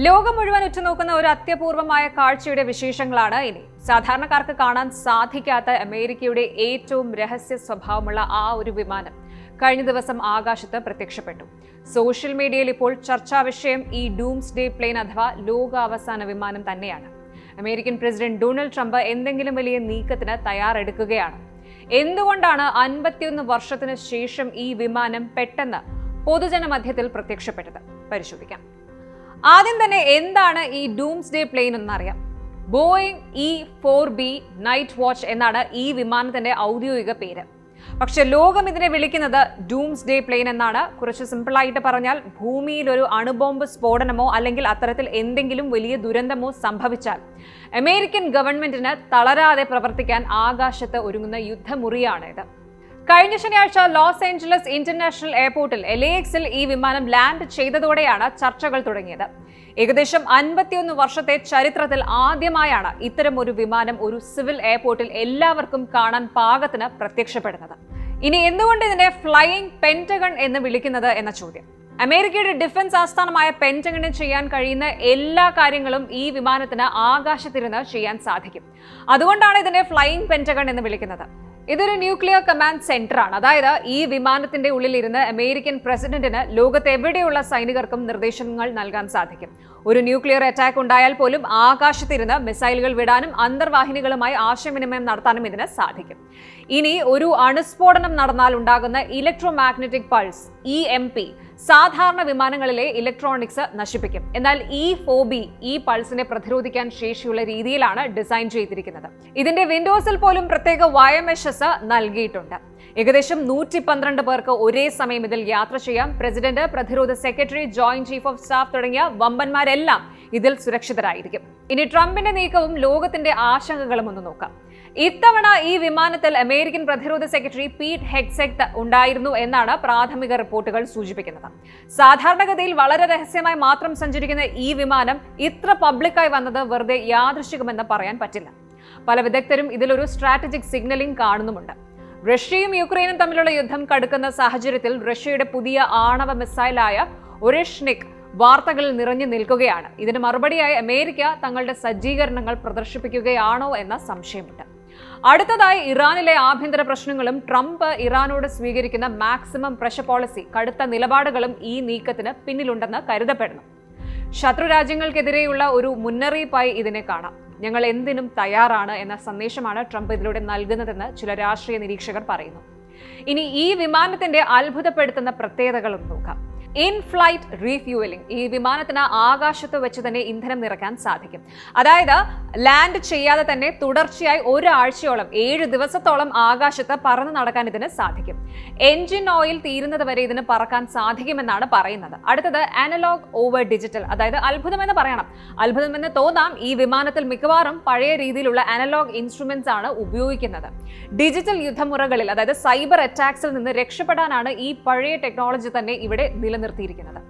ലോകം മുഴുവൻ ഉറ്റുനോക്കുന്ന ഒരു അത്യപൂർവമായ കാഴ്ചയുടെ വിശേഷങ്ങളാണ് ഇനി. സാധാരണക്കാർക്ക് കാണാൻ സാധിക്കാത്ത അമേരിക്കയുടെ ഏറ്റവും രഹസ്യ സ്വഭാവമുള്ള ആ ഒരു വിമാനം കഴിഞ്ഞ ദിവസം ആകാശത്ത് പ്രത്യക്ഷപ്പെട്ടു. സോഷ്യൽ മീഡിയയിൽ ഇപ്പോൾ ചർച്ചാ വിഷയം ഈ ഡൂംസ്ഡേ പ്ലെയിൻ അഥവാ ലോകാവസാന വിമാനം തന്നെയാണ്. അമേരിക്കൻ പ്രസിഡന്റ് ഡൊണാൾഡ് ട്രംപ് എന്തെങ്കിലും വലിയ നീക്കത്തിന് തയ്യാറെടുക്കുകയാണ്. എന്തുകൊണ്ടാണ് 51 വർഷത്തിന് ശേഷം ഈ വിമാനം പെട്ടെന്ന് പൊതുജനമധ്യത്തിൽ പ്രത്യക്ഷപ്പെട്ടത്? പരിശോധിക്കാം. ആദ്യം തന്നെ എന്താണ് ഈ ഡൂംസ്ഡേ പ്ലെയിൻ എന്നറിയാം. ബോയിങ് E-4B നൈറ്റ് വാച്ച് എന്നാണ് ഈ വിമാനത്തിന്റെ ഔദ്യോഗിക പേര്. പക്ഷെ ലോകം ഇതിനെ വിളിക്കുന്നത് ഡൂംസ്ഡേ പ്ലെയിൻ എന്നാണ്. കുറച്ച് സിമ്പിളായിട്ട് പറഞ്ഞാൽ, ഭൂമിയിൽ ഒരു അണുബോംബ് സ്ഫോടനമോ അല്ലെങ്കിൽ അത്തരത്തിൽ എന്തെങ്കിലും വലിയ ദുരന്തമോ സംഭവിച്ചാൽ അമേരിക്കൻ ഗവൺമെന്റിന് തളരാതെ പ്രവർത്തിക്കാൻ ആകാശത്ത് ഒരുങ്ങുന്ന യുദ്ധമുറിയാണ് ഇത്. കഴിഞ്ഞ ശനിയാഴ്ച ലോസ് ഏഞ്ചലസ് ഇന്റർനാഷണൽ എയർപോർട്ടിൽ LAX-ൽ ഈ വിമാനം ലാൻഡ് ചെയ്തതോടെയാണ് ചർച്ചകൾ തുടങ്ങിയത്. ഏകദേശം 51 വർഷത്തെ ചരിത്രത്തിൽ ആദ്യമായാണ് ഇത്തരം ഒരു വിമാനം ഒരു സിവിൽ എയർപോർട്ടിൽ എല്ലാവർക്കും കാണാൻ പാകത്തിന് പ്രത്യക്ഷപ്പെടുന്നത്. ഇനി എന്തുകൊണ്ട് ഇതിനെ ഫ്ലൈയിങ് പെന്റഗൺ എന്ന് വിളിക്കുന്നത് എന്ന ചോദ്യം. അമേരിക്കയുടെ ഡിഫൻസ് ആസ്ഥാനമായ പെന്റഗണിന് ചെയ്യാൻ കഴിയുന്ന എല്ലാ കാര്യങ്ങളും ഈ വിമാനത്തിന് ആകാശത്തിരുന്ന് ചെയ്യാൻ സാധിക്കും. അതുകൊണ്ടാണ് ഇതിനെ ഫ്ലൈയിങ് പെന്റഗൺ എന്ന് വിളിക്കുന്നത്. ഇതൊരു ന്യൂക്ലിയർ കമാൻഡ് സെന്റർ ആണ്. അതായത് ഈ വിമാനത്തിന്റെ ഉള്ളിലിരുന്ന് അമേരിക്കൻ പ്രസിഡന്റിന് ലോകത്ത് എവിടെയുള്ള സൈനികർക്കും നിർദ്ദേശങ്ങൾ നൽകാൻ സാധിക്കും. ഒരു ന്യൂക്ലിയർ അറ്റാക്ക് ഉണ്ടായാൽ പോലും ആകാശത്തിരുന്ന് മിസൈലുകൾ വിടാനും അന്തർവാഹിനികളുമായി ആശയവിനിമയം നടത്താനും ഇതിന് സാധിക്കും. ഇനി ഒരു അണുസ്ഫോടനം നടന്നാൽ ഉണ്ടാകുന്ന ഇലക്ട്രോമാഗ്നറ്റിക് പൾസ് EMP സാധാരണ വിമാനങ്ങളിലെ ഇലക്ട്രോണിക്സ് നശിപ്പിക്കും. എന്നാൽ E-4B ഈ പൾസിനെ പ്രതിരോധിക്കാൻ ശേഷിയുള്ള രീതിയിലാണ് ഡിസൈൻ ചെയ്തിരിക്കുന്നത്. ഇതിന്റെ വിൻഡോസിൽ പോലും പ്രത്യേക YMSS നൽകിയിട്ടുണ്ട്. ഏകദേശം 112 പേർക്ക് ഒരേ സമയം ഇതിൽ യാത്ര ചെയ്യാം. പ്രസിഡന്റ്, പ്രതിരോധ secretary, joint chief of staff തുടങ്ങിയ വമ്പന്മാരെല്ലാം ഇതിൽ സുരക്ഷിതരായിരിക്കും. ഇനി ട്രംപിന്റെ നീക്കവും ലോകത്തിന്റെ ആശങ്കകളും ഒന്ന് നോക്കാം. ഇത്തവണ ഈ വിമാനത്തിൽ അമേരിക്കൻ പ്രതിരോധ സെക്രട്ടറി പീറ്റ് ഹെഗ്സെറ്റ് ഉണ്ടായിരുന്നു എന്നാണ് പ്രാഥമിക റിപ്പോർട്ടുകൾ സൂചിപ്പിക്കുന്നത്. സാധാരണഗതിയിൽ വളരെ രഹസ്യമായി മാത്രം സഞ്ചരിക്കുന്ന ഈ വിമാനം ഇത്ര പബ്ലിക്കായി വന്നത് വെറുതെ യാദൃശ്ചികമെന്ന് പറയാൻ പറ്റില്ല. പല വിദഗ്ധരും ഇതിലൊരു സ്ട്രാറ്റജിക് സിഗ്നലിംഗ് കാണുന്നുമുണ്ട്. റഷ്യയും യുക്രൈനും തമ്മിലുള്ള യുദ്ധം കടുക്കുന്ന സാഹചര്യത്തിൽ റഷ്യയുടെ പുതിയ ആണവ മിസൈലായ ഒരെഷ്നിക് വാർത്തകളിൽ നിറഞ്ഞു നിൽക്കുകയാണ്. ഇതിന് മറുപടിയായി അമേരിക്ക തങ്ങളുടെ സജ്ജീകരണങ്ങൾ പ്രദർശിപ്പിക്കുകയാണോ എന്ന സംശയമുണ്ട്. അടുത്തതായി ഇറാനിലെ ആഭ്യന്തര പ്രശ്നങ്ങളും ട്രംപ് ഇറാനോട് സ്വീകരിക്കുന്ന മാക്സിമം പ്രഷർ പോളിസി, കടുത്ത നിലപാടുകളും ഈ നീക്കത്തിന് പിന്നിലുണ്ടെന്ന് കരുതപ്പെടുന്നു. ശത്രു രാജ്യങ്ങൾക്കെതിരെയുള്ള ഒരു മുന്നറിയിപ്പായി ഇതിനെ കാണാം. ഞങ്ങൾ എന്തിനും തയ്യാറാണ് എന്ന സന്ദേശമാണ് ട്രംപ് ഇതിലൂടെ നൽകുന്നതെന്ന് ചില രാഷ്ട്രീയ നിരീക്ഷകർ പറയുന്നു. ഇനി ഈ വിമാനത്തിന്റെ അത്ഭുതപ്പെടുത്തുന്ന പ്രത്യേകതകളും നോക്കാം. In flight refuelling. ഈ വിമാനത്തിന് ആകാശത്ത് വെച്ച് തന്നെ ഇന്ധനം നിറയ്ക്കാൻ സാധിക്കും. അതായത് ലാൻഡ് ചെയ്യാതെ തന്നെ തുടർച്ചയായി ഒരാഴ്ചയോളം 7 ദിവസത്തോളം ആകാശത്ത് പറന്നു നടക്കാൻ ഇതിന് സാധിക്കും. എൻജിൻ ഓയിൽ തീരുന്നത് വരെ ഇതിന് പറക്കാൻ സാധിക്കുമെന്നാണ് പറയുന്നത്. അടുത്തത് അനലോഗ് ഓവർ ഡിജിറ്റൽ. അതായത് അത്ഭുതമെന്ന് പറയണം, അത്ഭുതമെന്ന് തോന്നാം. ഈ വിമാനത്തിൽ മിക്കവാറും പഴയ രീതിയിലുള്ള അനലോഗ് ഇൻസ്ട്രുമെന്റ്സ് ആണ് ഉപയോഗിക്കുന്നത്. ഡിജിറ്റൽ യുദ്ധമുറകളിൽ, അതായത് സൈബർ അറ്റാക്സിൽ നിന്ന് രക്ഷപ്പെടാനാണ് ഈ പഴയ ടെക്നോളജി തന്നെ ഇവിടെ നിർത്തിയിരിക്കുന്നത്.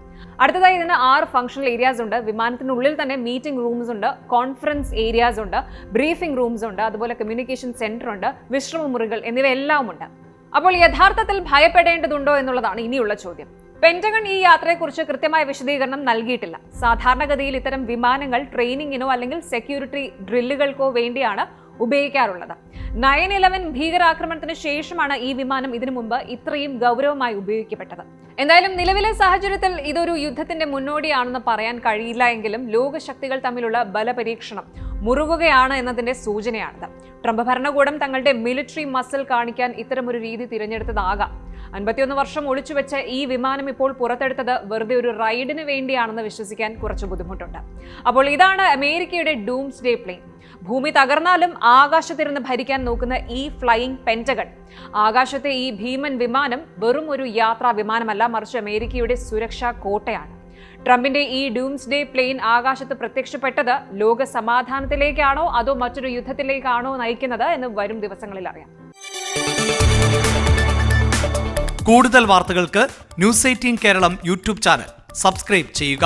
അടുത്തതായി ഇതിന് 6 ഫംഗ്ഷണൽ ഏരിയാസ് ഉണ്ട്. വിമാനത്തിനുള്ളിൽ തന്നെ മീറ്റിംഗ് റൂംസ് ഉണ്ട്, കോൺഫറൻസ് ഏരിയാസ് ഉണ്ട്, ബ്രീഫിംഗ് റൂംസ് ഉണ്ട്, അതുപോലെ കമ്മ്യൂണിക്കേഷൻ സെന്റർ ഉണ്ട്, വിശ്രമമുറികൾ എന്നിവയെല്ലാം ഉണ്ട്. അപ്പോൾ യഥാർത്ഥത്തിൽ ഭയപ്പെടേണ്ടതുണ്ടോ എന്നുള്ളതാണ് ഇനിയുള്ള ചോദ്യം. പെന്റഗൺ ഈ യാത്രയെക്കുറിച്ച് കൃത്യമായ വിശദീകരണം നൽകിയിട്ടില്ല. സാധാരണഗതിയിൽ ഇത്തരം വിമാനങ്ങൾ ട്രെയിനിങ്ങിനോ അല്ലെങ്കിൽ സെക്യൂരിറ്റി ഡ്രില്ലുകൾക്കോ വേണ്ടിയാണ് ഉപയോഗിക്കാറുള്ളത്. 9/11 ഭീകരാക്രമണത്തിന് ശേഷമാണ് ഈ വിമാനം ഇതിനു മുമ്പ് ഇത്രയും ഗൗരവമായി ഉപയോഗിക്കപ്പെട്ടത്. എന്തായാലും നിലവിലെ സാഹചര്യത്തിൽ ഇതൊരു യുദ്ധത്തിന്റെ മുന്നോടിയാണെന്ന് പറയാൻ കഴിയില്ല എങ്കിലും ലോകശക്തികൾ തമ്മിലുള്ള ബലപരീക്ഷണം മുറുകുകയാണ് എന്നതിന്റെ സൂചനയാണിത്. ട്രംപ് ഭരണകൂടം തങ്ങളുടെ മിലിറ്ററി മസിൽ കാണിക്കാൻ ഇത്തരമൊരു രീതി തിരഞ്ഞെടുത്തതാകാം. 51 വർഷം ഒളിച്ചുവെച്ച ഈ വിമാനം ഇപ്പോൾ പുറത്തെടുത്തത് വെറുതെ ഒരു റൈഡിന് വേണ്ടിയാണെന്ന് വിശ്വസിക്കാൻ കുറച്ച് ബുദ്ധിമുട്ടുണ്ട്. അപ്പോൾ ഇതാണ് അമേരിക്കയുടെ ഡൂംസ്ഡേ പ്ലെയിൻ. ഭൂമി തകർന്നാലും ആകാശത്തിരുന്ന് ഭരിക്കാൻ നോക്കുന്ന ഈ ഫ്ലൈയിങ് പെന്റഗൺ. ആകാശത്തെ ഈ ഭീമൻ വിമാനം വെറും ഒരു യാത്രാ വിമാനമല്ല, മറിച്ച് അമേരിക്കയുടെ സുരക്ഷാ കോട്ടയാണ്. ട്രംപിന്റെ ഈ ഡൂംസ്ഡേ പ്ലെയിൻ ആകാശത്ത് പ്രത്യക്ഷപ്പെട്ടത് ലോക സമാധാനത്തിലേക്കാണോ അതോ മറ്റൊരു യുദ്ധത്തിലേക്കാണോ നയിക്കുന്നത് എന്ന് വരും ദിവസങ്ങളിൽ അറിയാം. കൂടുതൽ വാർത്തകൾക്ക് News 18 Keralam YouTube channel subscribe ചെയ്യുക.